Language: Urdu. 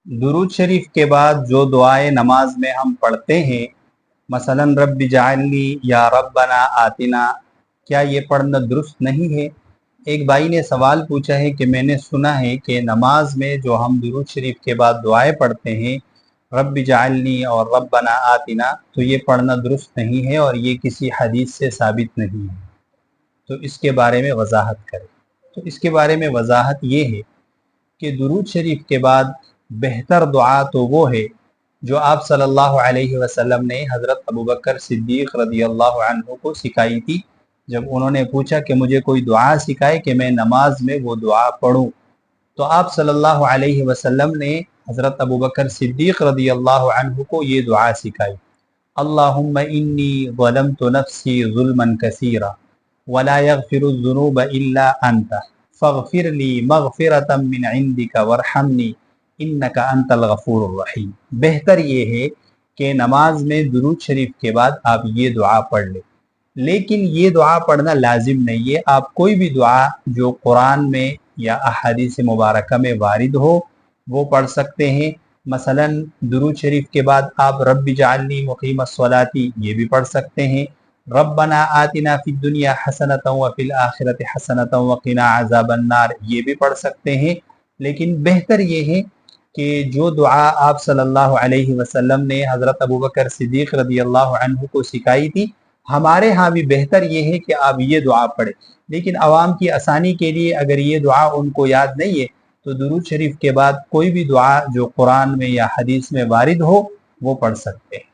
درود شریف کے بعد جو دعائیں نماز میں ہم پڑھتے ہیں، مثلاً رب جعلنی یا ربنا آتنا، کیا یہ پڑھنا درست نہیں ہے؟ ایک بھائی نے سوال پوچھا ہے کہ میں نے سنا ہے کہ نماز میں جو ہم درود شریف کے بعد دعائیں پڑھتے ہیں، رب جعلنی اور ربنا آتنا، تو یہ پڑھنا درست نہیں ہے اور یہ کسی حدیث سے ثابت نہیں ہے، تو اس کے بارے میں وضاحت کریں۔ تو اس کے بارے میں وضاحت یہ ہے کہ درود شریف کے بعد بہتر دعا تو وہ ہے جو آپ صلی اللہ علیہ وسلم نے حضرت ابوبکر صدیق رضی اللہ عنہ کو سکھائی تھی، جب انہوں نے پوچھا کہ مجھے کوئی دعا سکھائے کہ میں نماز میں وہ دعا پڑھوں، تو آپ صلی اللہ علیہ وسلم نے حضرت ابوبکر صدیق رضی اللہ عنہ کو یہ دعا سکھائی: اللہم انی ظلمت نفسی ظلما کثیرا ولا یغفر الذنوب الا انت فاغفر لی مغفرتا من عندک وارحمنی انک انت الغفور الرحیم۔ بہتر یہ ہے کہ نماز میں درود شریف کے بعد آپ یہ دعا پڑھ لیں، لیکن یہ دعا پڑھنا لازم نہیں ہے۔ آپ کوئی بھی دعا جو قرآن میں یا احادیث مبارکہ میں وارد ہو وہ پڑھ سکتے ہیں۔ مثلا درود شریف کے بعد آپ رب جعلنی مقیم الصلاۃ یہ بھی پڑھ سکتے ہیں، ربنا آتنا فی الدنیا حسنۃ وفی الآخرۃ حسنۃ وقنا عذاب النار یہ بھی پڑھ سکتے ہیں۔ لیکن بہتر یہ ہے کہ جو دعا آپ صلی اللہ علیہ وسلم نے حضرت ابوبکر صدیق رضی اللہ عنہ کو سکھائی تھی، ہمارے ہاں بھی بہتر یہ ہے کہ آپ یہ دعا پڑھیں۔ لیکن عوام کی آسانی کے لیے اگر یہ دعا ان کو یاد نہیں ہے تو درود شریف کے بعد کوئی بھی دعا جو قرآن میں یا حدیث میں وارد ہو وہ پڑھ سکتے ہیں۔